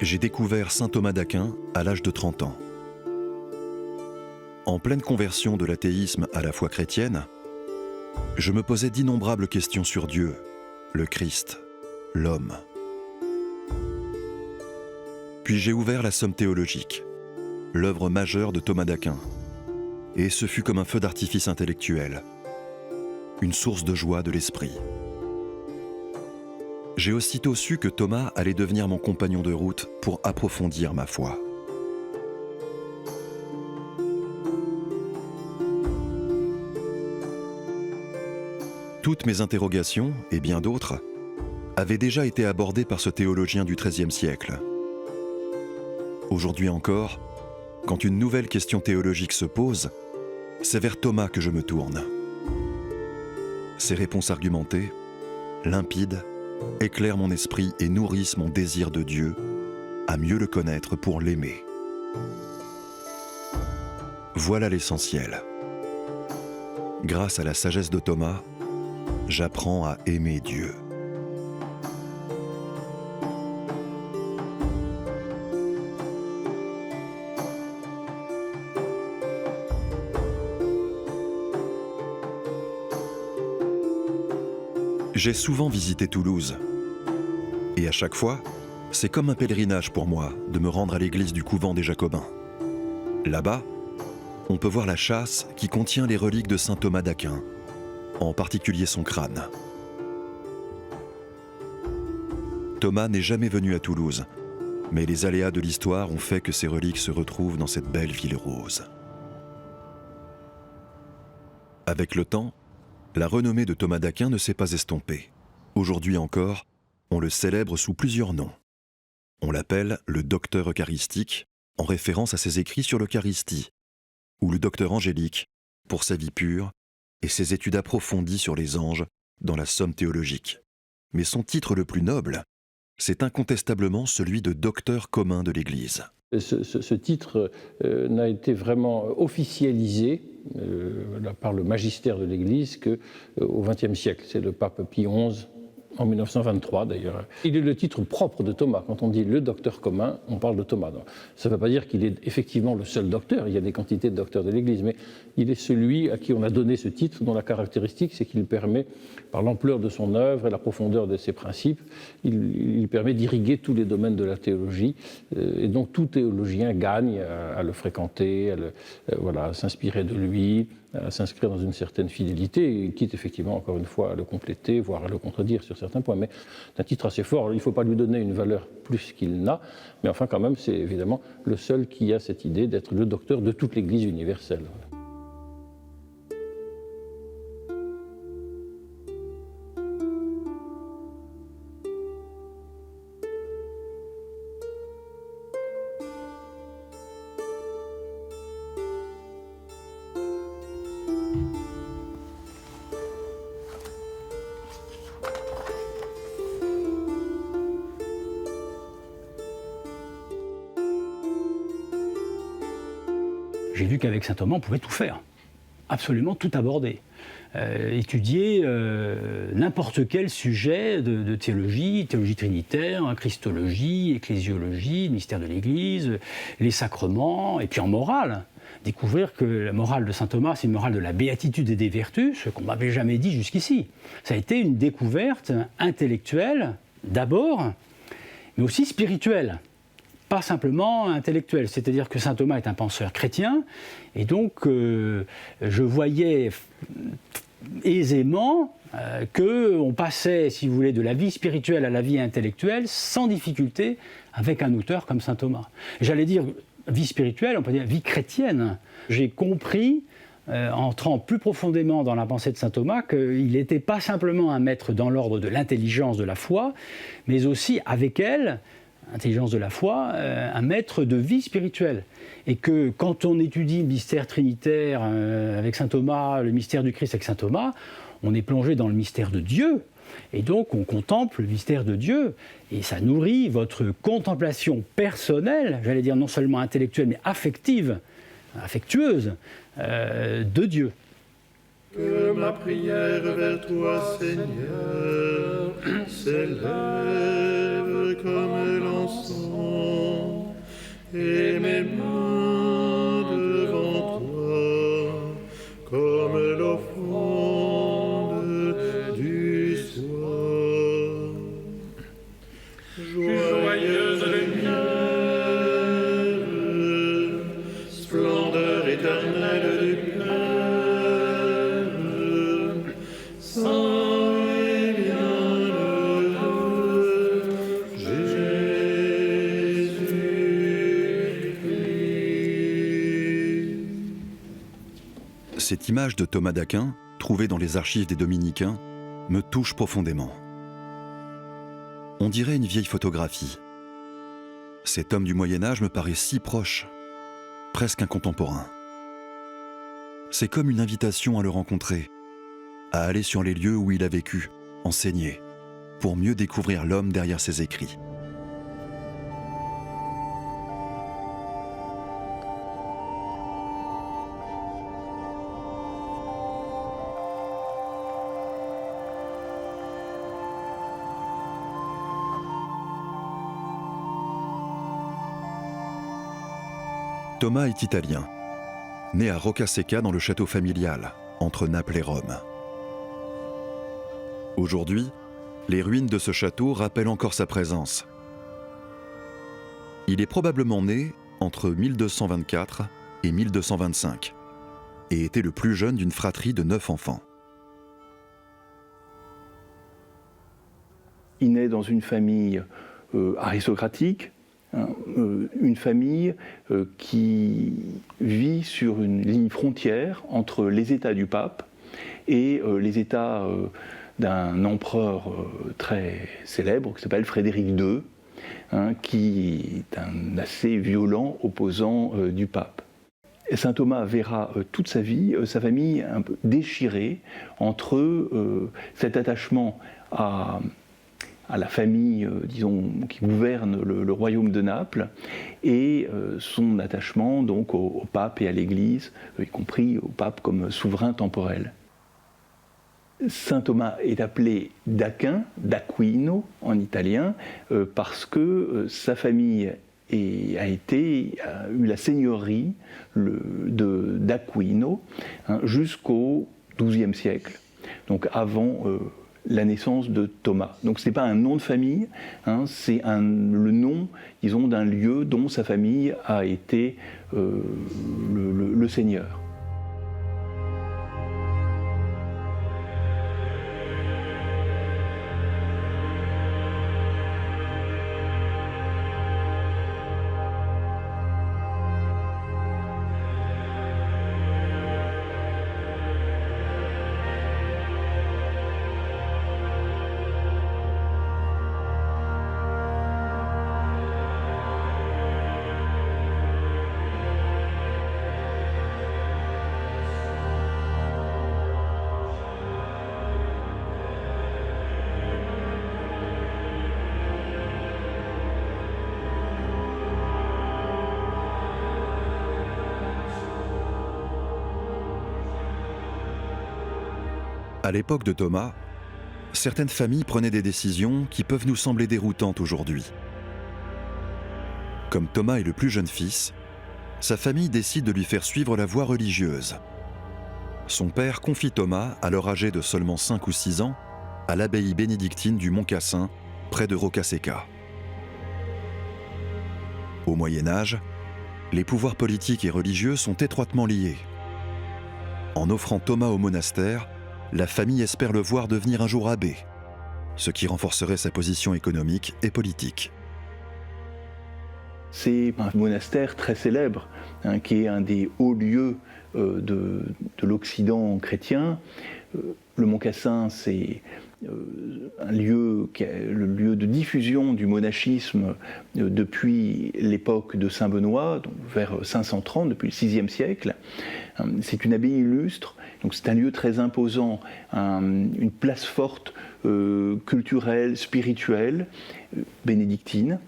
J'ai découvert saint Thomas d'Aquin à l'âge de 30 ans. En pleine conversion de l'athéisme à la foi chrétienne, je me posais d'innombrables questions sur Dieu, le Christ, l'homme. Puis j'ai ouvert la Somme théologique, l'œuvre majeure de Thomas d'Aquin, et ce fut comme un feu d'artifice intellectuel, une source de joie de l'esprit. J'ai aussitôt su que Thomas allait devenir mon compagnon de route pour approfondir ma foi. Toutes mes interrogations, et bien d'autres, avaient déjà été abordées par ce théologien du XIIIe siècle. Aujourd'hui encore, quand une nouvelle question théologique se pose, c'est vers Thomas que je me tourne. Ses réponses argumentées, limpides, éclairent mon esprit et nourrissent mon désir de Dieu à mieux le connaître pour l'aimer. Voilà l'essentiel. Grâce à la sagesse de Thomas, j'apprends à aimer Dieu. J'ai souvent visité Toulouse. Et à chaque fois, c'est comme un pèlerinage pour moi de me rendre à l'église du couvent des Jacobins. Là-bas, on peut voir la châsse qui contient les reliques de saint Thomas d'Aquin, en particulier son crâne. Thomas n'est jamais venu à Toulouse, mais les aléas de l'histoire ont fait que ces reliques se retrouvent dans cette belle ville rose. Avec le temps, la renommée de Thomas d'Aquin ne s'est pas estompée. Aujourd'hui encore, on le célèbre sous plusieurs noms. On l'appelle le docteur eucharistique, en référence à ses écrits sur l'Eucharistie, ou le docteur angélique, pour sa vie pure et ses études approfondies sur les anges dans la Somme théologique. Mais son titre le plus noble, c'est incontestablement celui de docteur commun de l'Église. Ce titre n'a été vraiment officialisé par le magistère de l'Église qu'au XXe siècle. C'est le pape Pie XI, en 1923 d'ailleurs. Il est le titre propre de Thomas. Quand on dit le docteur commun, on parle de Thomas. Donc, ça ne veut pas dire qu'il est effectivement le seul docteur. Il y a des quantités de docteurs de l'Église, mais il est celui à qui on a donné ce titre, dont la caractéristique, c'est qu'il permet, par l'ampleur de son œuvre et la profondeur de ses principes, il permet d'irriguer tous les domaines de la théologie, et donc tout théologien gagne à le fréquenter, à s'inspirer de lui, à s'inscrire dans une certaine fidélité, quitte effectivement, encore une fois, à le compléter, voire à le contredire sur certains points. Mais c'est un titre assez fort, il ne faut pas lui donner une valeur plus qu'il n'a, mais enfin quand même, c'est évidemment le seul qui a cette idée d'être le docteur de toute l'Église universelle. J'ai vu qu'avec saint Thomas, on pouvait tout faire, absolument tout aborder. Étudier n'importe quel sujet de théologie, théologie trinitaire, christologie, ecclésiologie, mystère de l'Église, les sacrements, et puis en morale. Découvrir que la morale de saint Thomas, c'est une morale de la béatitude et des vertus, ce qu'on ne m'avait jamais dit jusqu'ici. Ça a été une découverte intellectuelle, d'abord, mais aussi spirituelle. Pas simplement intellectuel, c'est-à-dire que saint Thomas est un penseur chrétien, et donc je voyais aisément qu'on passait, si vous voulez, de la vie spirituelle à la vie intellectuelle sans difficulté avec un auteur comme saint Thomas. J'allais dire vie spirituelle, on peut dire vie chrétienne. J'ai compris, entrant plus profondément dans la pensée de saint Thomas, qu'il n'était pas simplement un maître dans l'ordre de l'intelligence de la foi, mais aussi avec elle, intelligence de la foi, un maître de vie spirituelle. Et que quand on étudie le mystère trinitaire avec saint Thomas, le mystère du Christ avec saint Thomas, on est plongé dans le mystère de Dieu. Et donc on contemple le mystère de Dieu. Et ça nourrit votre contemplation personnelle, j'allais dire non seulement intellectuelle, mais affective, affectueuse de Dieu. Que ma prière vers toi, Seigneur, s'élève comme l'encens et mes mains devant toi, comme l'offrande du soir. Joyeuse lumière, splendeur éternelle du Père, saint et bienheureux Jésus-Christ. Cette image de Thomas d'Aquin, trouvée dans les archives des Dominicains, me touche profondément. On dirait une vieille photographie. Cet homme du Moyen-Âge me paraît si proche, presque un contemporain. C'est comme une invitation à le rencontrer, à aller sur les lieux où il a vécu, enseigné, pour mieux découvrir l'homme derrière ses écrits. Thomas est italien, né à Roccasecca dans le château familial, entre Naples et Rome. Aujourd'hui, les ruines de ce château rappellent encore sa présence. Il est probablement né entre 1224 et 1225 et était le plus jeune d'une fratrie de 9 enfants. Il naît dans une famille aristocratique, une famille qui vit sur une ligne frontière entre les États du pape et les États d'un empereur très célèbre qui s'appelle Frédéric II, qui est un assez violent opposant du pape. Saint Thomas verra toute sa vie, sa famille un peu déchirée entre cet attachement à la famille, disons, qui gouverne le royaume de Naples, et son attachement donc au pape et à l'Église, y compris au pape comme souverain temporel. Saint Thomas est appelé d'Aquin, d'Aquino en italien, parce que sa famille a eu la seigneurie d'Aquino jusqu'au XIIe siècle, donc avant la naissance de Thomas. Donc ce n'est pas un nom de famille, c'est le nom, disons, d'un lieu dont sa famille a été le seigneur. À l'époque de Thomas, certaines familles prenaient des décisions qui peuvent nous sembler déroutantes aujourd'hui. Comme Thomas est le plus jeune fils, sa famille décide de lui faire suivre la voie religieuse. Son père confie Thomas, alors âgé de seulement 5 ou 6 ans, à l'abbaye bénédictine du Mont Cassin, près de Roccasecca. Au Moyen Âge, les pouvoirs politiques et religieux sont étroitement liés. En offrant Thomas au monastère, la famille espère le voir devenir un jour abbé, ce qui renforcerait sa position économique et politique. C'est un monastère très célèbre, qui est un des hauts lieux de l'Occident chrétien. Le Mont Cassin, c'est un lieu qui est le lieu de diffusion du monachisme depuis l'époque de Saint Benoît, donc vers 530, depuis le VIe siècle. C'est une abbaye illustre, donc c'est un lieu très imposant, une place forte culturelle, spirituelle, bénédictine.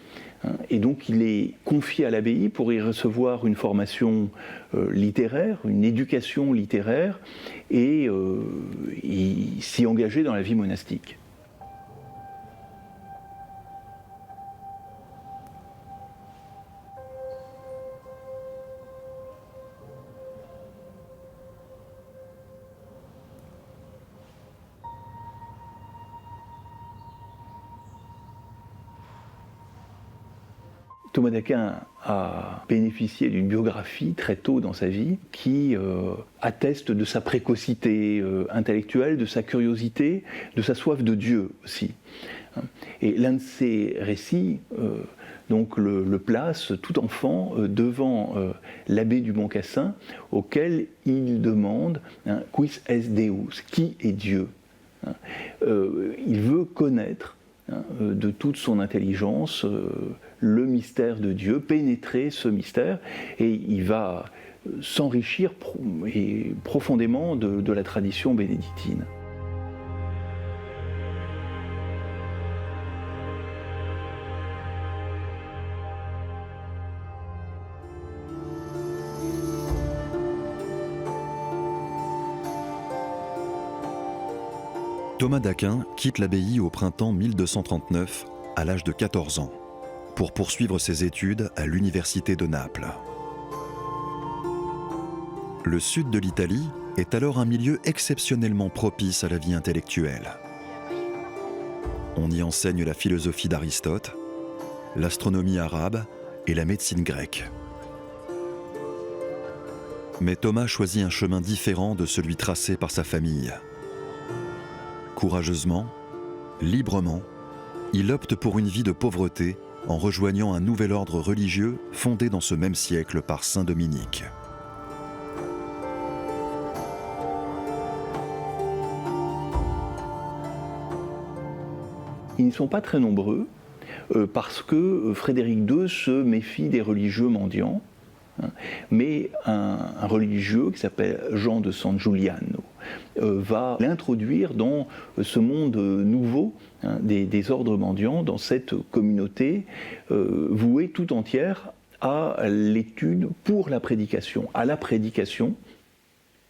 Et donc il est confié à l'abbaye pour y recevoir une formation littéraire, une éducation littéraire, et s'y engager dans la vie monastique. Thomas d'Aquin a bénéficié d'une biographie très tôt dans sa vie qui atteste de sa précocité intellectuelle, de sa curiosité, de sa soif de Dieu aussi. Et l'un de ces récits donc le place tout enfant devant l'abbé du Mont Cassin, auquel il demande Quis est Deus, qui est Dieu. Il veut connaître de toute son intelligence le mystère de Dieu, pénétrer ce mystère, et il va s'enrichir profondément de la tradition bénédictine. Thomas d'Aquin quitte l'abbaye au printemps 1239 à l'âge de 14 ans pour poursuivre ses études à l'université de Naples. Le sud de l'Italie est alors un milieu exceptionnellement propice à la vie intellectuelle. On y enseigne la philosophie d'Aristote, l'astronomie arabe et la médecine grecque. Mais Thomas choisit un chemin différent de celui tracé par sa famille. Courageusement, librement, il opte pour une vie de pauvreté en rejoignant un nouvel ordre religieux fondé dans ce même siècle par saint Dominique. Ils ne sont pas très nombreux parce que Frédéric II se méfie des religieux mendiants, mais un religieux qui s'appelle Jean de San Giuliano va l'introduire dans ce monde nouveau des ordres mendiants, dans cette communauté vouée tout entière à l'étude pour la prédication, à la prédication.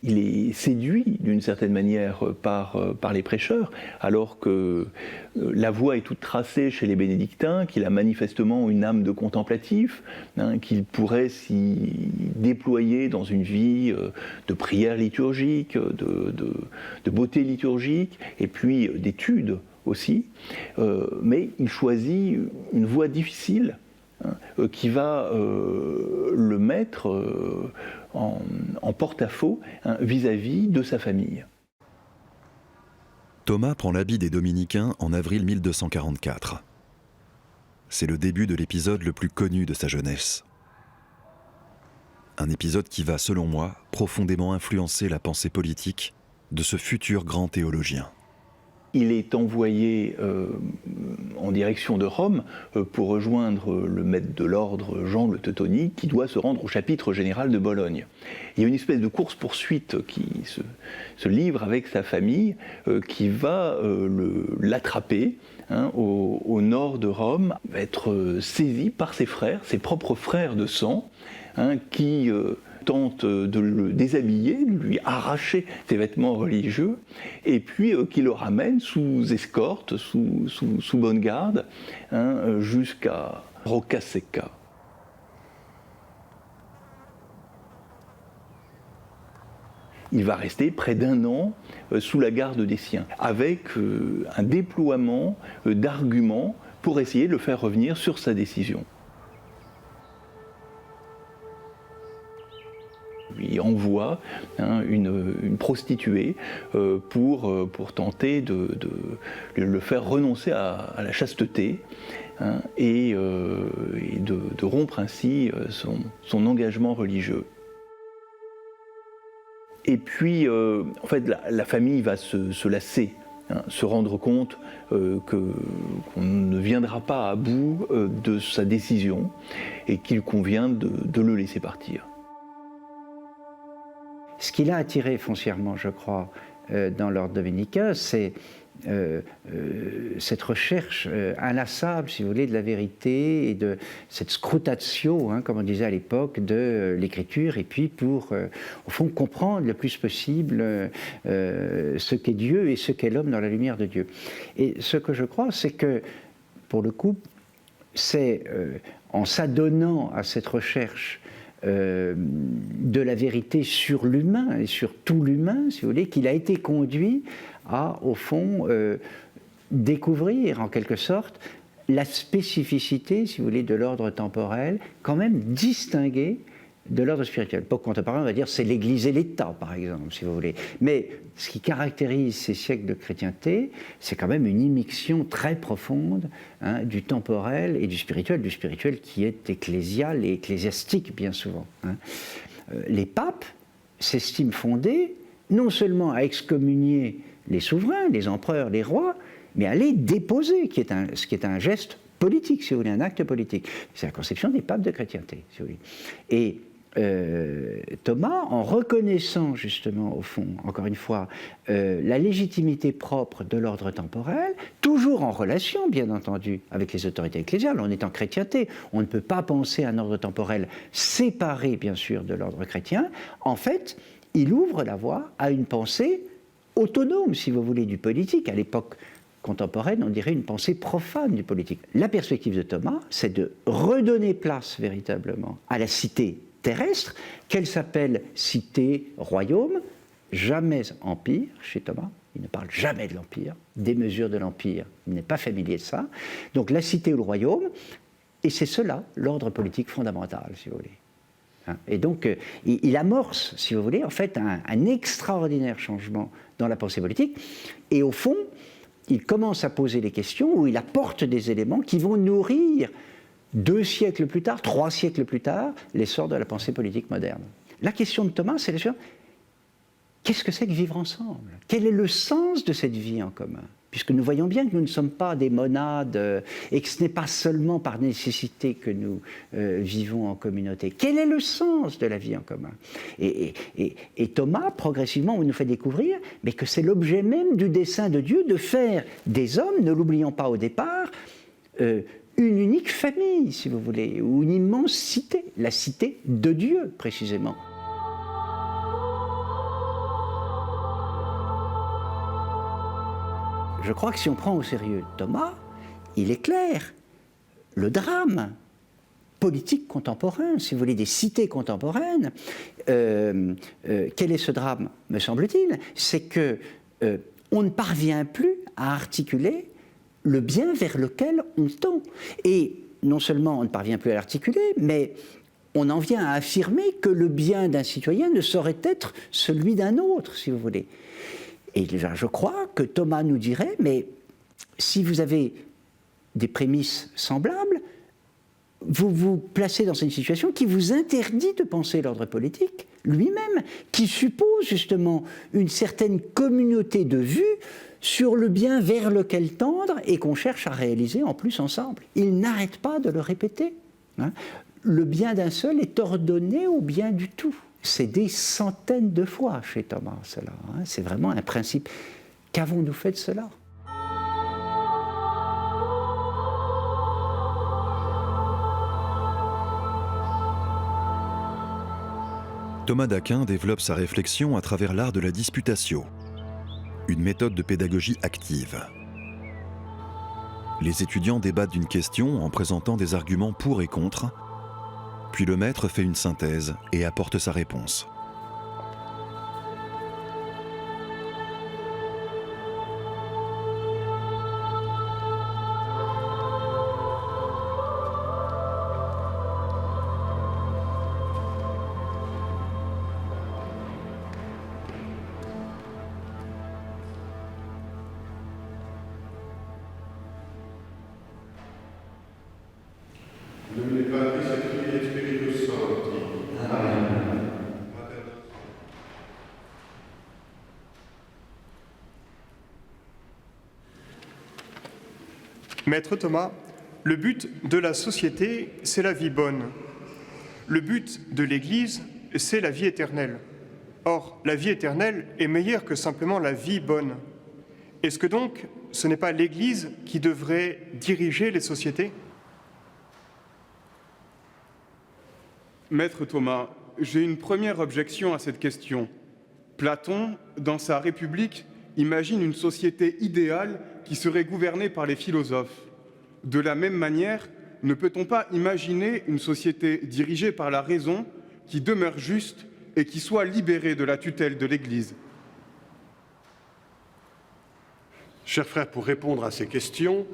Il est séduit d'une certaine manière par les prêcheurs, alors que la voie est toute tracée chez les bénédictins, qu'il a manifestement une âme de contemplatif, qu'il pourrait s'y déployer dans une vie de prière liturgique, de beauté liturgique, et puis d'études aussi. Mais il choisit une voie difficile qui va le mettre en porte-à-faux vis-à-vis de sa famille. Thomas prend l'habit des dominicains en avril 1244. C'est le début de l'épisode le plus connu de sa jeunesse. Un épisode qui va, selon moi, profondément influencer la pensée politique de ce futur grand théologien. Il est envoyé en direction de Rome pour rejoindre le maître de l'ordre Jean le Teutonique, qui doit se rendre au chapitre général de Bologne. Il y a une espèce de course-poursuite qui se livre avec sa famille, qui va l'attraper au nord de Rome, va être saisi par ses frères, ses propres frères de sang, qui tente de le déshabiller, de lui arracher ses vêtements religieux, et puis qui le ramène sous escorte, sous bonne garde, jusqu'à Roccasecca. Il va rester près d'1 an sous la garde des siens, avec un déploiement d'arguments pour essayer de le faire revenir sur sa décision. Il envoie une prostituée pour tenter de le faire renoncer à la chasteté et de rompre ainsi son engagement religieux. Et puis, en fait, la famille va se lasser, se rendre compte qu'on ne viendra pas à bout de sa décision et qu'il convient de le laisser partir. Ce qui l'a attiré foncièrement, je crois, dans l'ordre dominicain, c'est cette recherche inlassable, si vous voulez, de la vérité et de cette scrutatio, comme on disait à l'époque, de l'écriture, et puis pour, au fond, comprendre le plus possible ce qu'est Dieu et ce qu'est l'homme dans la lumière de Dieu. Et ce que je crois, c'est que, pour le coup, c'est en s'adonnant à cette recherche de la vérité sur l'humain et sur tout l'humain, si vous voulez, qu'il a été conduit à, au fond, découvrir en quelque sorte la spécificité, si vous voulez, de l'ordre temporel, quand même distinguée de l'ordre spirituel. L'époque contemporaine, on va dire, c'est l'Église et l'État, par exemple, si vous voulez. Mais ce qui caractérise ces siècles de chrétienté, c'est quand même une immixtion très profonde du temporel et du spirituel qui est ecclésial et ecclésiastique, bien souvent. Les papes s'estiment fondés non seulement à excommunier les souverains, les empereurs, les rois, mais à les déposer, ce qui est un geste politique, si vous voulez, un acte politique. C'est la conception des papes de chrétienté, si vous voulez. Et Thomas, en reconnaissant justement, au fond, encore une fois, la légitimité propre de l'ordre temporel, toujours en relation, bien entendu, avec les autorités ecclésiales, on est en chrétienté, on ne peut pas penser à un ordre temporel séparé, bien sûr, de l'ordre chrétien. En fait, il ouvre la voie à une pensée autonome, si vous voulez, du politique. À l'époque contemporaine, on dirait une pensée profane du politique. La perspective de Thomas, c'est de redonner place véritablement à la cité terrestre, qu'elle s'appelle cité, royaume, jamais empire chez Thomas. Il ne parle jamais de l'empire, des mesures de l'empire. Il n'est pas familier de ça. Donc la cité ou le royaume, et c'est cela l'ordre politique fondamental, si vous voulez. Et donc il amorce, si vous voulez, en fait un extraordinaire changement dans la pensée politique. Et au fond, il commence à poser les questions où il apporte des éléments qui vont nourrir 2 siècles plus tard, 3 siècles plus tard, l'essor de la pensée politique moderne. La question de Thomas, c'est la suivante. Qu'est-ce que c'est que vivre ensemble? Quel est le sens de cette vie en commun? Puisque nous voyons bien que nous ne sommes pas des monades et que ce n'est pas seulement par nécessité que nous vivons en communauté. Quel est le sens de la vie en commun? Et Thomas, progressivement, nous fait découvrir mais que c'est l'objet même du dessein de Dieu de faire des hommes, ne l'oublions pas au départ, une unique famille, si vous voulez, ou une immense cité, la cité de Dieu, précisément. Je crois que si on prend au sérieux Thomas, il est clair, le drame politique contemporain, si vous voulez, des cités contemporaines, quel est ce drame, me semble-t-il? C'est que on ne parvient plus à articuler le bien vers lequel on tend. Et non seulement on ne parvient plus à l'articuler, mais on en vient à affirmer que le bien d'un citoyen ne saurait être celui d'un autre, si vous voulez. Et je crois que Thomas nous dirait, mais si vous avez des prémices semblables, vous vous placez dans une situation qui vous interdit de penser l'ordre politique lui-même, qui suppose justement une certaine communauté de vues sur le bien vers lequel tendre et qu'on cherche à réaliser en plus ensemble. Il n'arrête pas de le répéter. Le bien d'un seul est ordonné au bien du tout. C'est des centaines de fois chez Thomas, cela. C'est vraiment un principe. Qu'avons-nous fait de cela ? Thomas d'Aquin développe sa réflexion à travers l'art de la disputatio, une méthode de pédagogie active. Les étudiants débattent d'une question en présentant des arguments pour et contre, puis le maître fait une synthèse et apporte sa réponse. Maître Thomas, le but de la société, c'est la vie bonne. Le but de l'Église, c'est la vie éternelle. Or, la vie éternelle est meilleure que simplement la vie bonne. Est-ce que donc, ce n'est pas l'Église qui devrait diriger les sociétés ? Maître Thomas, j'ai une première objection à cette question. Platon, dans sa République, imagine une société idéale qui serait gouvernée par les philosophes. De la même manière, ne peut-on pas imaginer une société dirigée par la raison qui demeure juste et qui soit libérée de la tutelle de l'Église ? Chers frères, pour répondre à ces questions,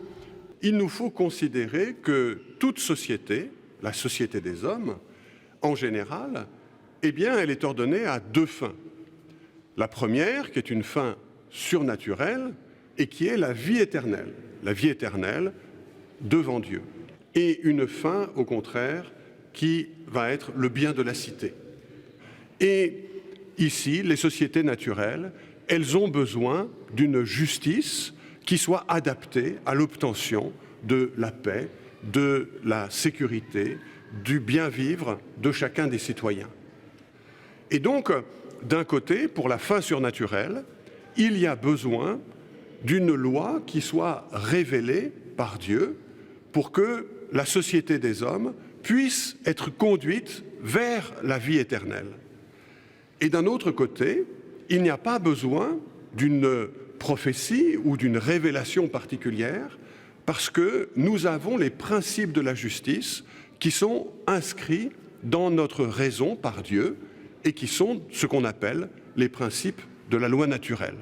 il nous faut considérer que toute société, la société des hommes, en général, eh bien, elle est ordonnée à deux fins. La première, qui est une fin surnaturelle, et qui est la vie éternelle devant Dieu. Et une fin, au contraire, qui va être le bien de la cité. Et ici, les sociétés naturelles, elles ont besoin d'une justice qui soit adaptée à l'obtention de la paix, de la sécurité, du bien-vivre de chacun des citoyens. Et donc, d'un côté, pour la fin surnaturelle, il y a besoin d'une loi qui soit révélée par Dieu pour que la société des hommes puisse être conduite vers la vie éternelle. Et d'un autre côté, il n'y a pas besoin d'une prophétie ou d'une révélation particulière parce que nous avons les principes de la justice qui sont inscrits dans notre raison par Dieu et qui sont ce qu'on appelle les principes de la loi naturelle.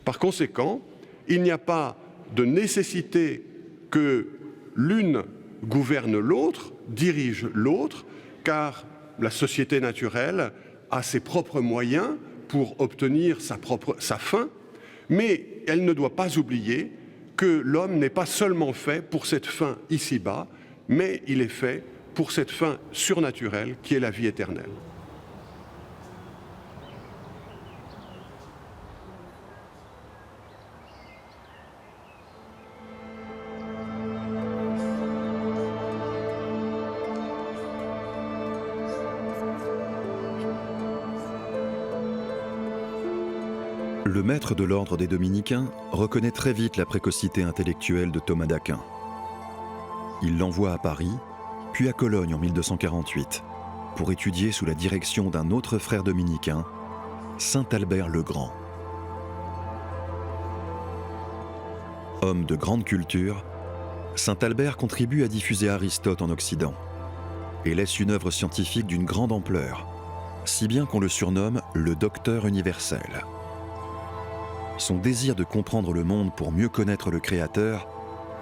Par conséquent, il n'y a pas de nécessité que l'une gouverne l'autre, dirige l'autre, car la société naturelle a ses propres moyens pour obtenir sa fin, mais elle ne doit pas oublier que l'homme n'est pas seulement fait pour cette fin ici-bas, mais il est fait pour cette fin surnaturelle qui est la vie éternelle. Le maître de l'ordre des Dominicains reconnaît très vite la précocité intellectuelle de Thomas d'Aquin. Il l'envoie à Paris, puis à Cologne en 1248, pour étudier sous la direction d'un autre frère dominicain, saint Albert le Grand. Homme de grande culture, saint Albert contribue à diffuser Aristote en Occident et laisse une œuvre scientifique d'une grande ampleur, si bien qu'on le surnomme le docteur universel. Son désir de comprendre le monde pour mieux connaître le Créateur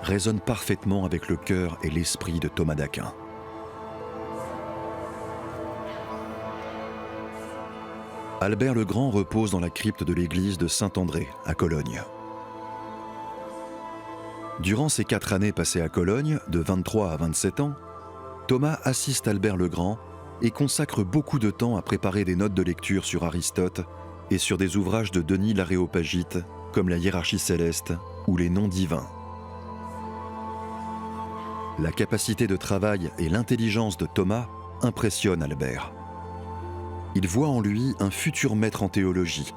résonne parfaitement avec le cœur et l'esprit de Thomas d'Aquin. Albert le Grand repose dans la crypte de l'église de Saint-André, à Cologne. Durant ces 4 années passées à Cologne, de 23 à 27 ans, Thomas assiste Albert le Grand et consacre beaucoup de temps à préparer des notes de lecture sur Aristote et sur des ouvrages de Denis l'Aréopagite, comme la hiérarchie céleste ou les noms divins. La capacité de travail et l'intelligence de Thomas impressionnent Albert. Il voit en lui un futur maître en théologie,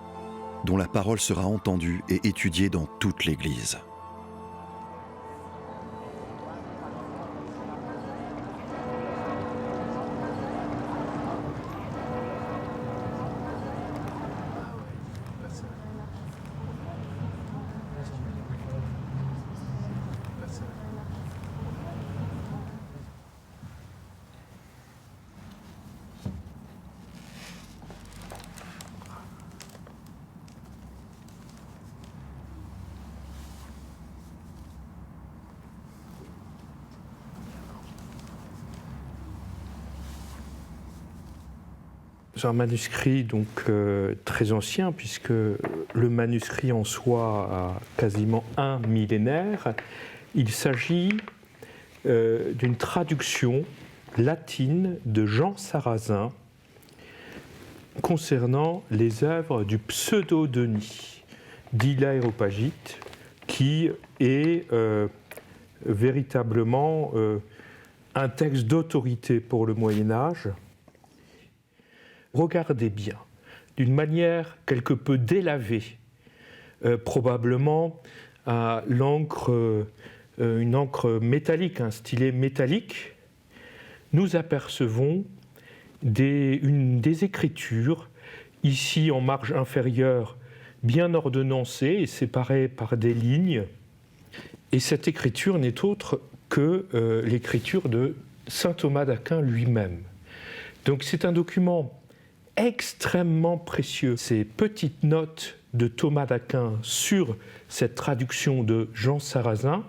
dont la parole sera entendue et étudiée dans toute l'Église. C'est un manuscrit donc très ancien, puisque le manuscrit en soi a quasiment un millénaire. Il s'agit d'une traduction latine de Jean Sarrazin concernant les œuvres du pseudo-Denis, dit l'Aréopagite, qui est véritablement un texte d'autorité pour le Moyen-Âge. Regardez bien, d'une manière quelque peu délavée, probablement à l'encre, une encre métallique, un stylet métallique, nous apercevons des écritures, ici en marge inférieure, bien ordonnancées et séparées par des lignes. Et cette écriture n'est autre que l'écriture de saint Thomas d'Aquin lui-même. Donc c'est un document extrêmement précieux. Ces petites notes de Thomas d'Aquin sur cette traduction de Jean Sarrazin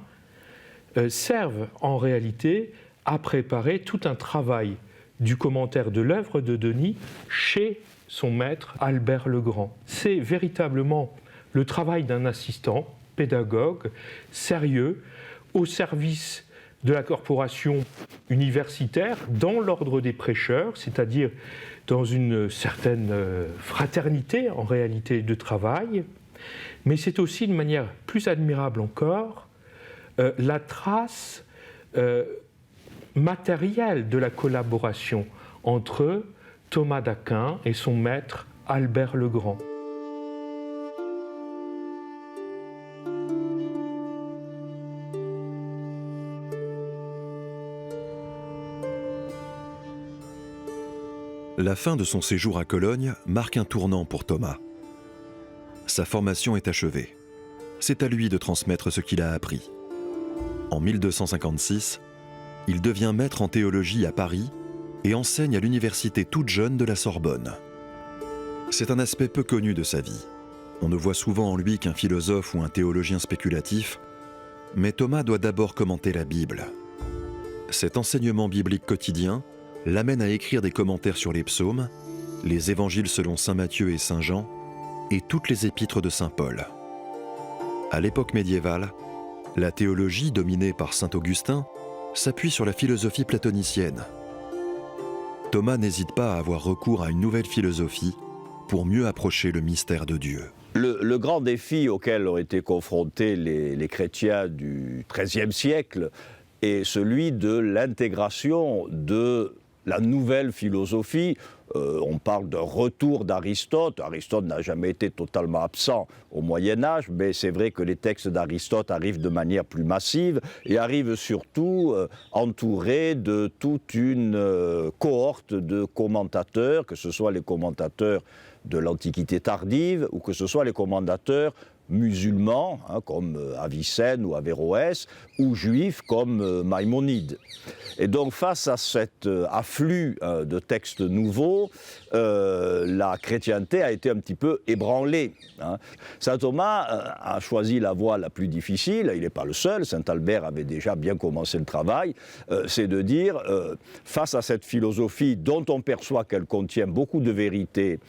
servent en réalité à préparer tout un travail du commentaire de l'œuvre de Denis chez son maître Albert le Grand. C'est véritablement le travail d'un assistant, pédagogue, sérieux, au service de la corporation universitaire, dans l'ordre des prêcheurs, c'est-à-dire dans une certaine fraternité en réalité de travail, mais c'est aussi de manière plus admirable encore la trace matérielle de la collaboration entre Thomas d'Aquin et son maître Albert le Grand. La fin de son séjour à Cologne marque un tournant pour Thomas. Sa formation est achevée. C'est à lui de transmettre ce qu'il a appris. En 1256, il devient maître en théologie à Paris et enseigne à l'université toute jeune de la Sorbonne. C'est un aspect peu connu de sa vie. On ne voit souvent en lui qu'un philosophe ou un théologien spéculatif, mais Thomas doit d'abord commenter la Bible. Cet enseignement biblique quotidien l'amène à écrire des commentaires sur les psaumes, les évangiles selon saint Matthieu et saint Jean, et toutes les épîtres de saint Paul. À l'époque médiévale, la théologie dominée par saint Augustin s'appuie sur la philosophie platonicienne. Thomas n'hésite pas à avoir recours à une nouvelle philosophie pour mieux approcher le mystère de Dieu. Le grand défi auquel ont été confrontés les chrétiens du XIIIe siècle est celui de l'intégration de la nouvelle philosophie. On parle d'un retour d'Aristote. Aristote n'a jamais été totalement absent au Moyen-Âge, mais c'est vrai que les textes d'Aristote arrivent de manière plus massive et arrivent surtout entourés de toute une cohorte de commentateurs, que ce soit les commentateurs de l'Antiquité tardive ou que ce soit les commentateurs musulmans, comme Avicenne ou Averroès, ou juifs comme Maïmonide. Et donc face à cet afflux de textes nouveaux, la chrétienté a été un petit peu ébranlée. Saint Thomas a choisi la voie la plus difficile, il n'est pas le seul, Saint Albert avait déjà bien commencé le travail, c'est de dire, face à cette philosophie dont on perçoit qu'elle contient beaucoup de vérités,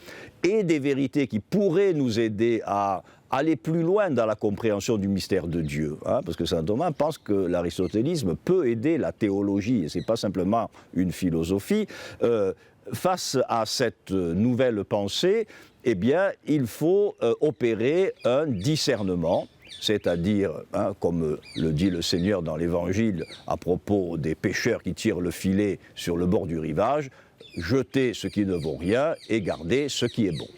et des vérités qui pourraient nous aider à aller plus loin dans la compréhension du mystère de Dieu, parce que saint Thomas pense que l'aristotélisme peut aider la théologie, et ce n'est pas simplement une philosophie. Face à cette nouvelle pensée, eh bien, il faut opérer un discernement, c'est-à-dire, comme le dit le Seigneur dans l'Évangile à propos des pêcheurs qui tirent le filet sur le bord du rivage, jeter ce qui ne vaut rien et garder ce qui est bon.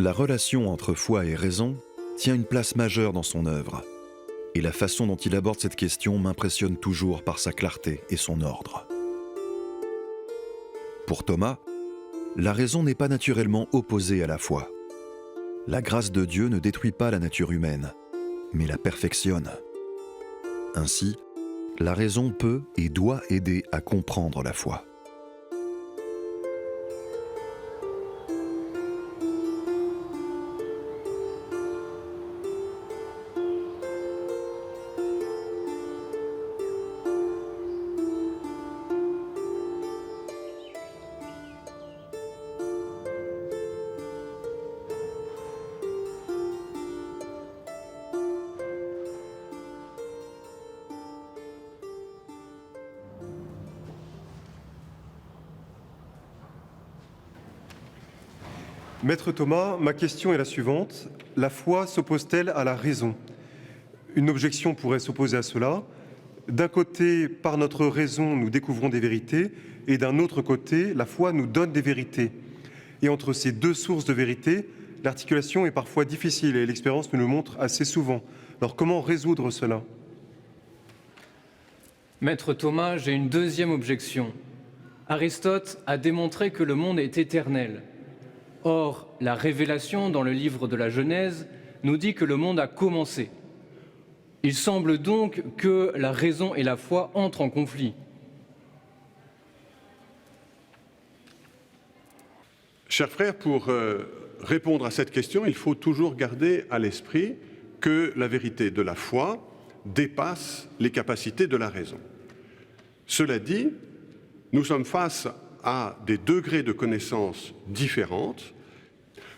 La relation entre foi et raison tient une place majeure dans son œuvre, et la façon dont il aborde cette question m'impressionne toujours par sa clarté et son ordre. Pour Thomas, la raison n'est pas naturellement opposée à la foi. La grâce de Dieu ne détruit pas la nature humaine, mais la perfectionne. Ainsi, la raison peut et doit aider à comprendre la foi. Maître Thomas, ma question est la suivante. La foi s'oppose-t-elle à la raison? Une objection pourrait s'opposer à cela. D'un côté, par notre raison, nous découvrons des vérités, et d'un autre côté, la foi nous donne des vérités. Et entre ces deux sources de vérité, l'articulation est parfois difficile, et l'expérience nous le montre assez souvent. Alors comment résoudre cela? Maître Thomas, j'ai une deuxième objection. Aristote a démontré que le monde est éternel. Or, la révélation dans le livre de la Genèse nous dit que le monde a commencé. Il semble donc que la raison et la foi entrent en conflit. Chers frères, pour répondre à cette question, il faut toujours garder à l'esprit que la vérité de la foi dépasse les capacités de la raison. Cela dit, nous sommes face à des degrés de connaissance différentes.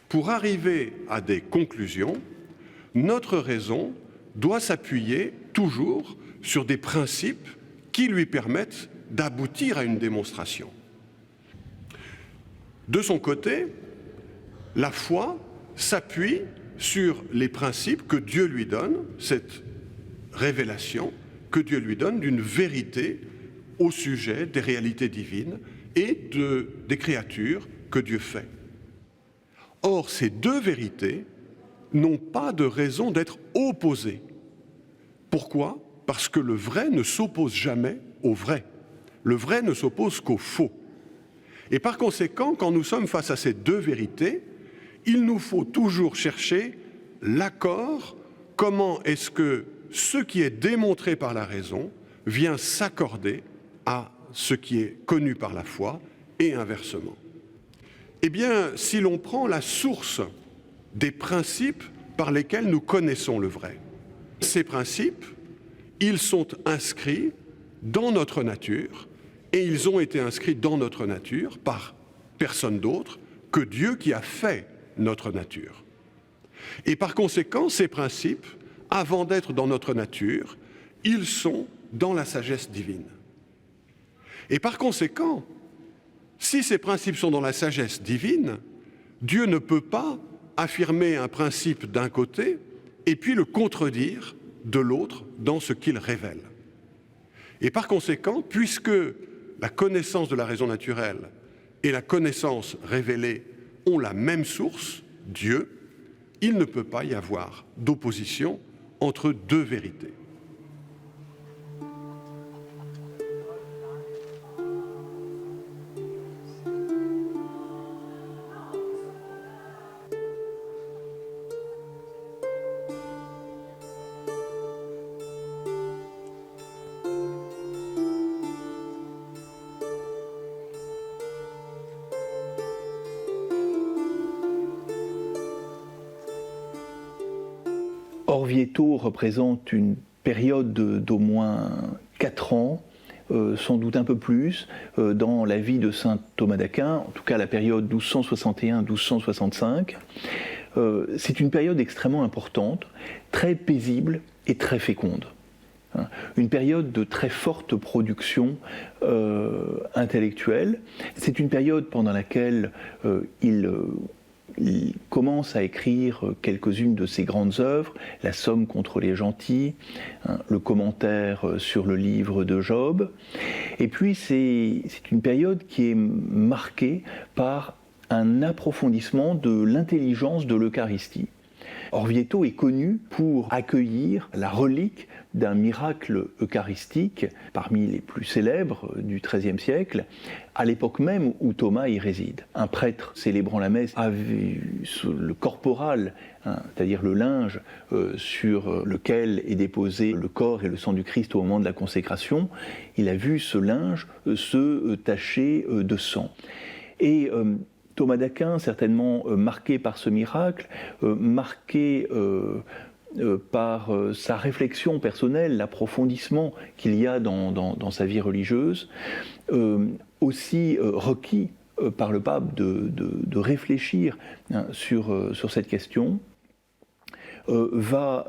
Pour arriver à des conclusions, notre raison doit s'appuyer toujours sur des principes qui lui permettent d'aboutir à une démonstration. De son côté, la foi s'appuie sur les principes que Dieu lui donne, cette révélation que Dieu lui donne d'une vérité au sujet des réalités divines et des créatures que Dieu fait. Or, ces deux vérités n'ont pas de raison d'être opposées. Pourquoi ? Parce que le vrai ne s'oppose jamais au vrai. Le vrai ne s'oppose qu'au faux. Et par conséquent, quand nous sommes face à ces deux vérités, il nous faut toujours chercher l'accord. Comment est-ce que ce qui est démontré par la raison vient s'accorder à ce qui est connu par la foi et inversement? Eh bien, si l'on prend la source des principes par lesquels nous connaissons le vrai, ces principes, ils sont inscrits dans notre nature et ils ont été inscrits dans notre nature par personne d'autre que Dieu qui a fait notre nature. Et par conséquent, ces principes, avant d'être dans notre nature, ils sont dans la sagesse divine. Et par conséquent, si ces principes sont dans la sagesse divine, Dieu ne peut pas affirmer un principe d'un côté et puis le contredire de l'autre dans ce qu'il révèle. Et par conséquent, puisque la connaissance de la raison naturelle et la connaissance révélée ont la même source, Dieu, il ne peut pas y avoir d'opposition entre deux vérités. Orvieto représente une période d'au moins 4 ans, sans doute un peu plus, dans la vie de saint Thomas d'Aquin, en tout cas la période 1261-1265. C'est une période extrêmement importante, très paisible et très féconde. Une période de très forte production intellectuelle. C'est une période pendant laquelle il commence à écrire quelques-unes de ses grandes œuvres, La Somme contre les gentils, le commentaire sur le livre de Job. Et puis c'est une période qui est marquée par un approfondissement de l'intelligence de l'Eucharistie. Orvieto est connu pour accueillir la relique d'un miracle eucharistique parmi les plus célèbres du XIIIe siècle, à l'époque même où Thomas y réside. Un prêtre célébrant la messe a vu le corporal, c'est-à-dire le linge sur lequel est déposé le corps et le sang du Christ au moment de la consécration. Il a vu ce linge se tacher de sang. Et Thomas d'Aquin, certainement marqué par ce miracle, marqué par sa réflexion personnelle, l'approfondissement qu'il y a dans sa vie religieuse, aussi requis par le pape de réfléchir sur cette question, va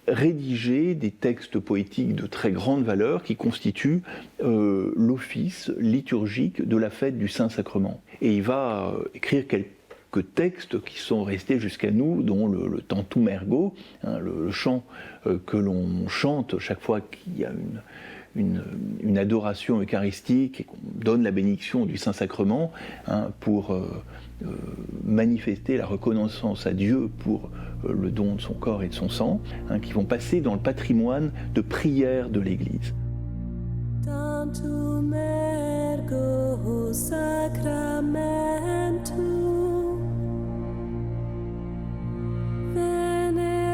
rédiger des textes poétiques de très grande valeur qui constituent l'office liturgique de la fête du Saint-Sacrement. Et il va écrire quelques textes qui sont restés jusqu'à nous, dont le Tantum Ergo, le chant que l'on chante chaque fois qu'il y a une adoration eucharistique et qu'on donne la bénédiction du Saint-Sacrement pour manifester la reconnaissance à Dieu pour le don de son corps et de son sang, qui vont passer dans le patrimoine de prière de l'Église. Tantum ergo sacramentum veneremur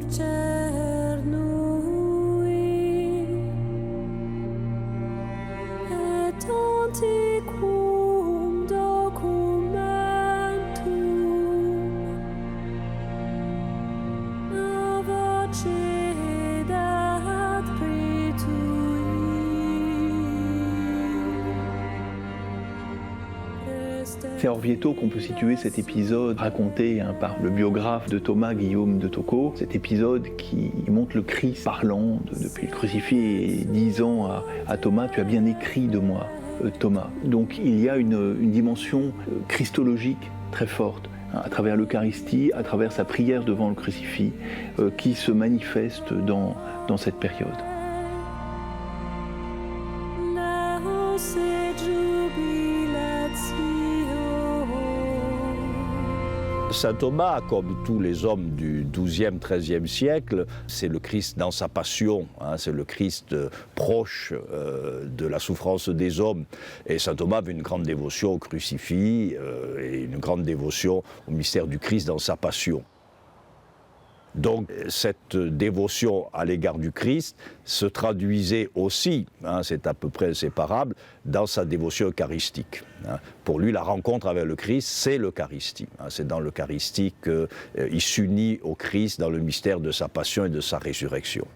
cernui et antiquum documentum ave C'est à Orvieto qu'on peut situer cet épisode raconté par le biographe de Thomas, Guillaume de Tocco. Cet épisode qui montre le Christ parlant depuis le crucifix et disant à Thomas « Tu as bien écrit de moi, Thomas ». Donc il y a une dimension christologique très forte à travers l'Eucharistie, à travers sa prière devant le crucifix, qui se manifeste dans cette période. Saint Thomas, comme tous les hommes du XIIe, XIIIe siècle, c'est le Christ dans sa passion, hein, c'est le Christ proche de la souffrance des hommes. Et Saint Thomas avait une grande dévotion au crucifix et une grande dévotion au mystère du Christ dans sa passion. Donc cette dévotion à l'égard du Christ se traduisait aussi, hein, c'est à peu près inséparable, dans sa dévotion eucharistique. Hein. Pour lui, la rencontre avec le Christ, c'est l'Eucharistie. Hein. C'est dans l'Eucharistie qu'il s'unit au Christ dans le mystère de sa passion et de sa résurrection.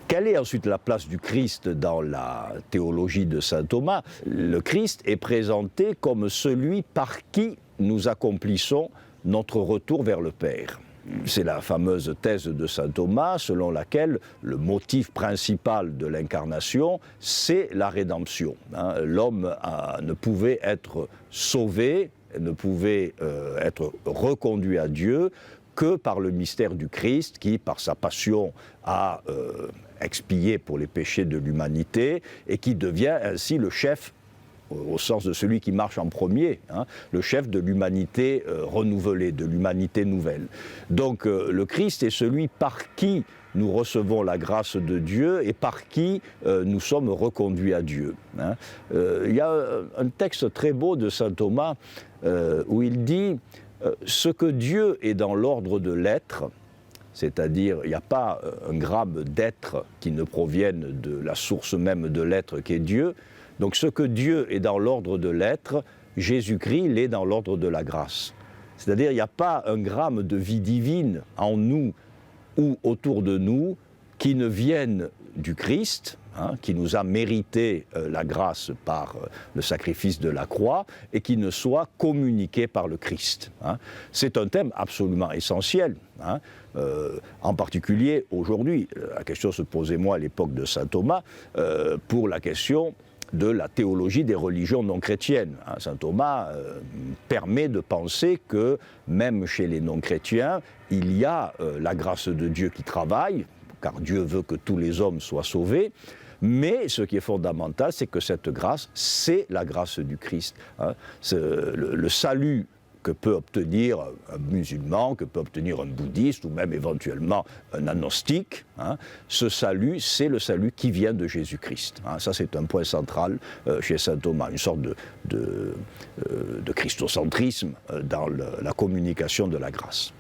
Quelle est ensuite la place du Christ dans la théologie de saint Thomas? Le Christ est présenté comme celui par qui nous accomplissons notre retour vers le Père. C'est la fameuse thèse de saint Thomas selon laquelle le motif principal de l'incarnation, c'est la rédemption. L'homme ne pouvait être sauvé, ne pouvait être reconduit à Dieu que par le mystère du Christ qui, par sa passion, a expié pour les péchés de l'humanité et qui devient ainsi le chef, au sens de celui qui marche en premier, hein, le chef de l'humanité renouvelée, de l'humanité nouvelle. Donc le Christ est celui par qui nous recevons la grâce de Dieu et par qui nous sommes reconduits à Dieu. Hein. Il y a un texte très beau de saint Thomas où il dit « Ce que Dieu est dans l'ordre de l'être », c'est-à-dire il n'y a pas un gramme d'être qui ne provienne de la source même de l'être qu'est Dieu. Donc ce que Dieu est dans l'ordre de l'être, Jésus-Christ l'est dans l'ordre de la grâce. C'est-à-dire il n'y a pas un gramme de vie divine en nous ou autour de nous qui ne vienne du Christ, hein, qui nous a mérité la grâce par le sacrifice de la croix et qui ne soit communiqué par le Christ. Hein. C'est un thème absolument essentiel. Hein. En particulier aujourd'hui, la question se posait moi à l'époque de saint Thomas pour la question de la théologie des religions non chrétiennes. Hein. Saint Thomas permet de penser que même chez les non-chrétiens, il y a la grâce de Dieu qui travaille, car Dieu veut que tous les hommes soient sauvés, mais ce qui est fondamental, c'est que cette grâce, c'est la grâce du Christ. Hein. Le salut que peut obtenir un musulman, que peut obtenir un bouddhiste ou même éventuellement un agnostique, hein, ce salut, c'est le salut qui vient de Jésus-Christ. Hein. Ça, c'est un point central chez saint Thomas, une sorte de christocentrisme dans la communication de la grâce.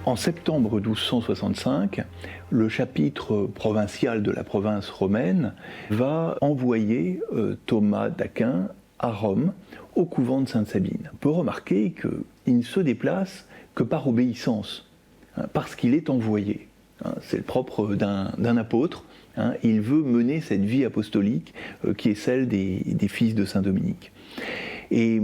En septembre 1265, le chapitre provincial de la province romaine va envoyer Thomas d'Aquin à Rome, au couvent de Sainte-Sabine. On peut remarquer qu'il ne se déplace que par obéissance, hein, parce qu'il est envoyé. Hein, c'est le propre d'un apôtre. Hein, il veut mener cette vie apostolique qui est celle des fils de Saint-Dominique. Et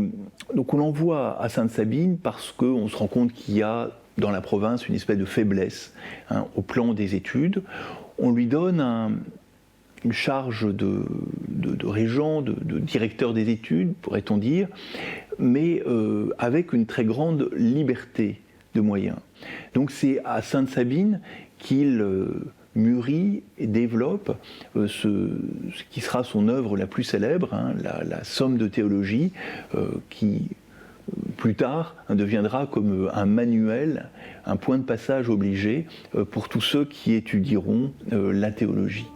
donc on l'envoie à Sainte-Sabine parce qu'on se rend compte qu'il y a dans la province une espèce de faiblesse, hein, au plan des études. On lui donne une charge de régent, de directeur des études, pourrait-on dire, mais avec une très grande liberté de moyens. Donc c'est à Sainte-Sabine qu'il mûrit et développe ce qui sera son œuvre la plus célèbre, hein, la Somme de théologie, qui plus tard deviendra comme un manuel, un point de passage obligé pour tous ceux qui étudieront la théologie.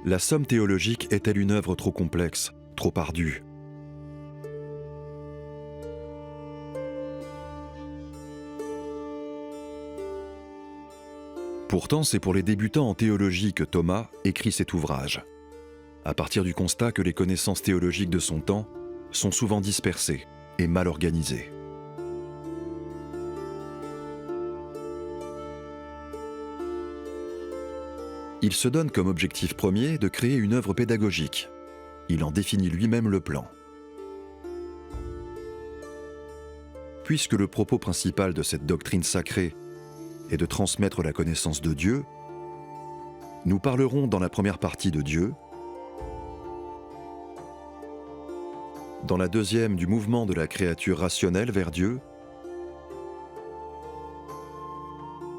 La Somme théologique est-elle une œuvre trop complexe, trop ardue ? Pourtant, c'est pour les débutants en théologie que Thomas écrit cet ouvrage, à partir du constat que les connaissances théologiques de son temps sont souvent dispersées et mal organisées. Il se donne comme objectif premier de créer une œuvre pédagogique. Il en définit lui-même le plan. Puisque le propos principal de cette doctrine sacrée est de transmettre la connaissance de Dieu, nous parlerons dans la première partie de Dieu, dans la deuxième du mouvement de la créature rationnelle vers Dieu,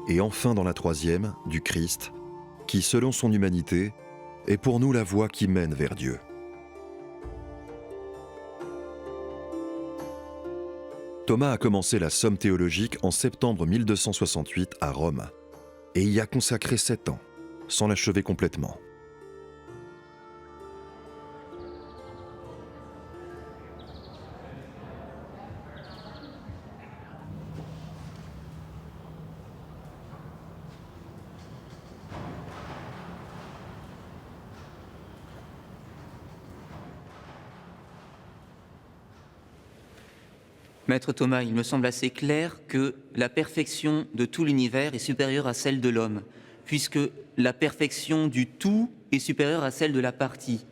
et enfin dans la troisième du Christ, qui, selon son humanité, est pour nous la voie qui mène vers Dieu. Thomas a commencé la Somme théologique en septembre 1268 à Rome, et y a consacré 7 ans, sans l'achever complètement. Maître Thomas, il me semble assez clair que la perfection de tout l'univers est supérieure à celle de l'homme, puisque la perfection du tout est supérieure à celle de la partie.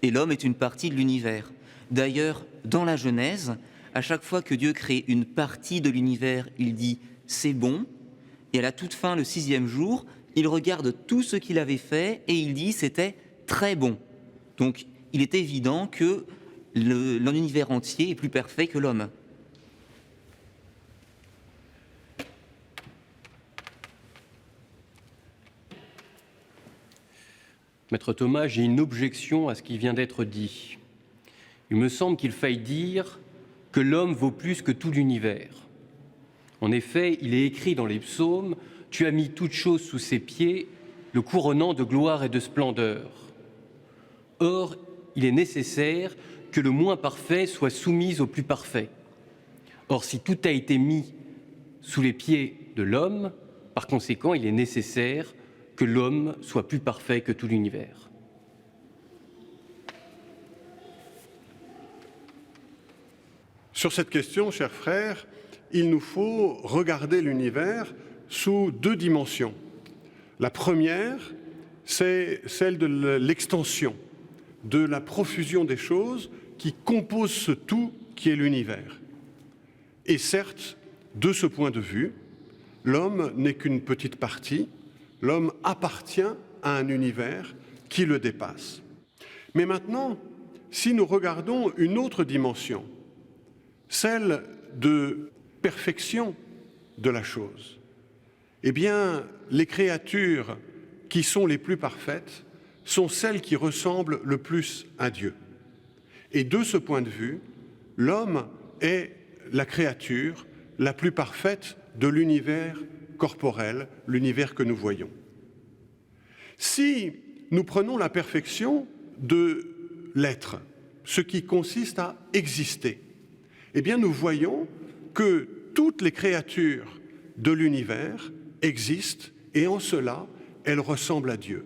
Et l'homme est une partie de l'univers. D'ailleurs, dans la Genèse, à chaque fois que Dieu crée une partie de l'univers, il dit « c'est bon », et à la toute fin, le 6e jour, il regarde tout ce qu'il avait fait et il dit « c'était très bon ». Donc, il est évident que l'univers entier est plus parfait que l'homme. Maître Thomas, j'ai une objection à ce qui vient d'être dit. Il me semble qu'il faille dire que l'homme vaut plus que tout l'univers. En effet, il est écrit dans les psaumes « Tu as mis toutes choses sous ses pieds, le couronnant de gloire et de splendeur ». Or, il est nécessaire que le moins parfait soit soumis au plus parfait. Or, si tout a été mis sous les pieds de l'homme, par conséquent, il est nécessaire que l'homme soit plus parfait que tout l'univers. Sur cette question, chers frères, il nous faut regarder l'univers sous 2 dimensions. La première, c'est celle de l'extension, de la profusion des choses qui composent ce tout qui est l'univers. Et certes, de ce point de vue, l'homme n'est qu'une petite partie. L'homme appartient à un univers qui le dépasse. Mais maintenant, si nous regardons une autre dimension, celle de perfection de la chose, eh bien, les créatures qui sont les plus parfaites sont celles qui ressemblent le plus à Dieu. Et de ce point de vue, l'homme est la créature la plus parfaite de l'univers corporel, l'univers que nous voyons. Si nous prenons la perfection de l'être, ce qui consiste à exister, eh bien nous voyons que toutes les créatures de l'univers existent et en cela, elles ressemblent à Dieu.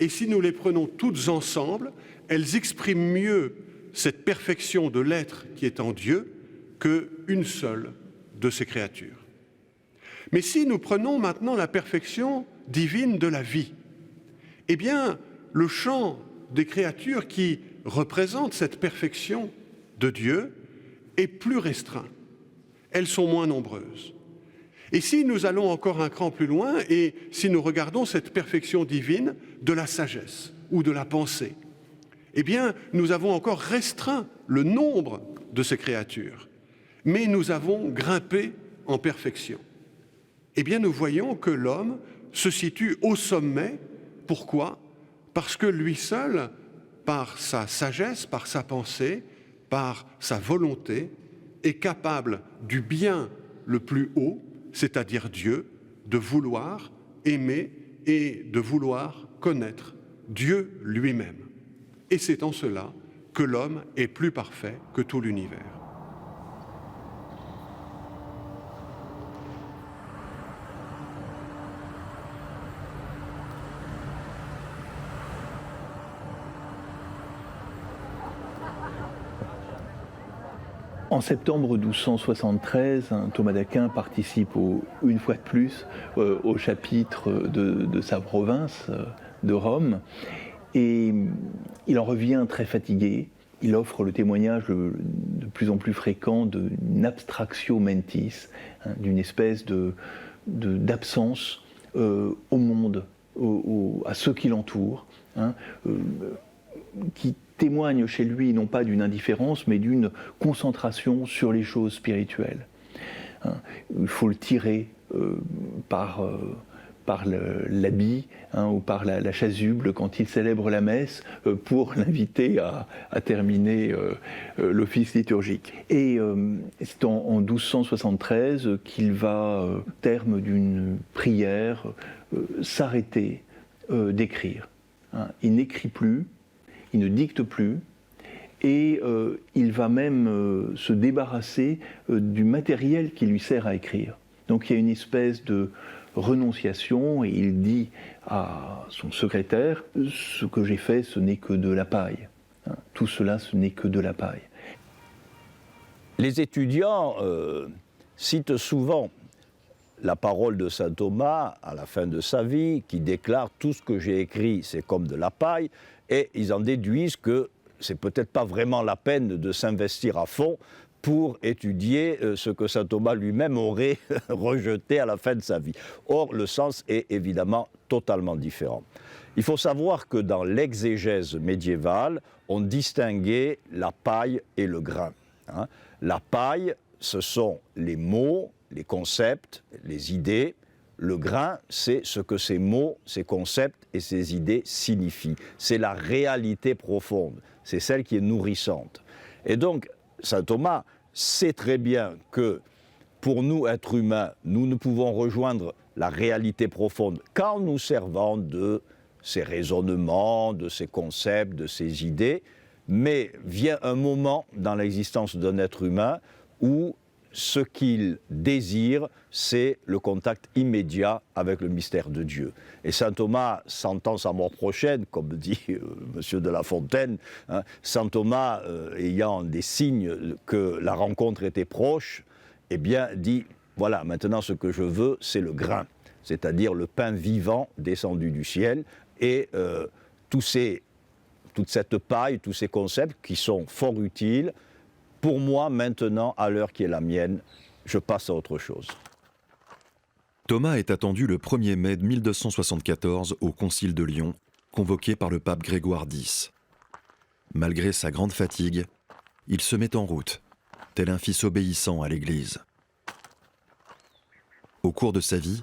Et si nous les prenons toutes ensemble, elles expriment mieux cette perfection de l'être qui est en Dieu qu'une seule de ces créatures. Mais si nous prenons maintenant la perfection divine de la vie, eh bien, le champ des créatures qui représentent cette perfection de Dieu est plus restreint. Elles sont moins nombreuses. Et si nous allons encore un cran plus loin et si nous regardons cette perfection divine de la sagesse ou de la pensée, eh bien, nous avons encore restreint le nombre de ces créatures, mais nous avons grimpé en perfection. eh bien nous voyons que l'homme se situe au sommet. Pourquoi? Parce que lui seul, par sa sagesse, par sa pensée, par sa volonté, est capable du bien le plus haut, c'est-à-dire Dieu, de vouloir aimer et de vouloir connaître Dieu lui-même. Et c'est en cela que l'homme est plus parfait que tout l'univers. En septembre 1273, Thomas d'Aquin participe une fois de plus au chapitre de sa province, de Rome, et il en revient très fatigué. Il offre le témoignage de plus en plus fréquent d'une abstractio mentis, d'une espèce d'absence au monde, à ceux qui l'entourent, qui témoigne chez lui non pas d'une indifférence, mais d'une concentration sur les choses spirituelles. Il faut le tirer par l'habit ou par la chasuble quand il célèbre la messe pour l'inviter à terminer l'office liturgique. Et c'est en 1273 qu'il va, au terme d'une prière, s'arrêter d'écrire. Il n'écrit plus, il ne dicte plus, et il va même se débarrasser du matériel qui lui sert à écrire. Donc il y a une espèce de renonciation, et il dit à son secrétaire « Ce que j'ai fait, ce n'est que de la paille. Tout cela, ce n'est que de la paille. » Les étudiants citent souvent la parole de saint Thomas à la fin de sa vie, qui déclare « Tout ce que j'ai écrit, c'est comme de la paille », et ils en déduisent que c'est peut-être pas vraiment la peine de s'investir à fond pour étudier ce que saint Thomas lui-même aurait rejeté à la fin de sa vie. Or, le sens est évidemment totalement différent. Il faut savoir que dans l'exégèse médiévale, on distinguait la paille et le grain. La paille, ce sont les mots, les concepts, les idées. Le grain, c'est ce que ces mots, ces concepts et ces idées signifient. C'est la réalité profonde, c'est celle qui est nourrissante. Et donc, saint Thomas sait très bien que pour nous, êtres humains, nous ne pouvons rejoindre la réalité profonde qu'en nous servant de ces raisonnements, de ces concepts, de ces idées, mais vient un moment dans l'existence d'un être humain où ce qu'il désire, c'est le contact immédiat avec le mystère de Dieu. Et saint Thomas, sentant sa mort prochaine, comme dit M. de La Fontaine, saint Thomas, ayant des signes que la rencontre était proche, eh bien, dit, voilà, maintenant ce que je veux, c'est le grain, c'est-à-dire le pain vivant descendu du ciel, et toute cette paille, tous ces concepts qui sont fort utiles. Pour moi, maintenant, à l'heure qui est la mienne, je passe à autre chose. Thomas est attendu le 1er mai 1274 au Concile de Lyon, convoqué par le pape Grégoire X. Malgré sa grande fatigue, il se met en route, tel un fils obéissant à l'Église. Au cours de sa vie,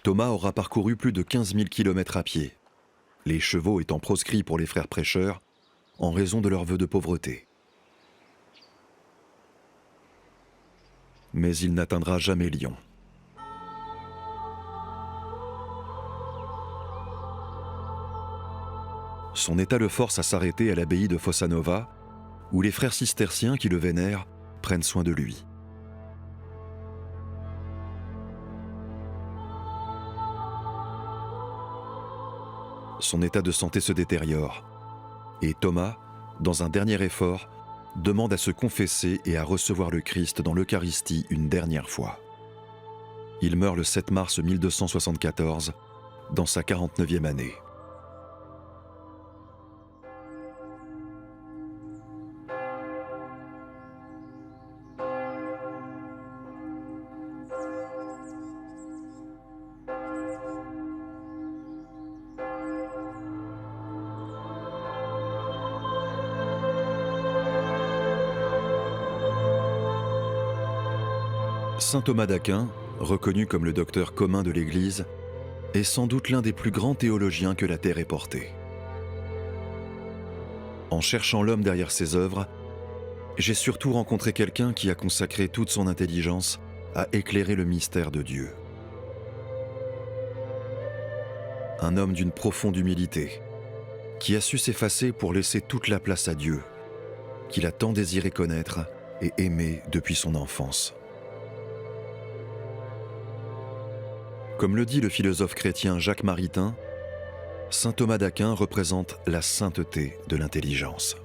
Thomas aura parcouru plus de 15 000 kilomètres à pied, les chevaux étant proscrits pour les frères prêcheurs en raison de leurs vœux de pauvreté. Mais il n'atteindra jamais Lyon. Son état le force à s'arrêter à l'abbaye de Fossanova, où les frères cisterciens qui le vénèrent prennent soin de lui. Son état de santé se détériore, et Thomas, dans un dernier effort, demande à se confesser et à recevoir le Christ dans l'Eucharistie une dernière fois. Il meurt le 7 mars 1274, dans sa 49e année. Saint Thomas d'Aquin, reconnu comme le docteur commun de l'Église, est sans doute l'un des plus grands théologiens que la Terre ait porté. En cherchant l'homme derrière ses œuvres, j'ai surtout rencontré quelqu'un qui a consacré toute son intelligence à éclairer le mystère de Dieu. Un homme d'une profonde humilité, qui a su s'effacer pour laisser toute la place à Dieu, qu'il a tant désiré connaître et aimer depuis son enfance. Comme le dit le philosophe chrétien Jacques Maritain, saint Thomas d'Aquin représente la sainteté de l'intelligence.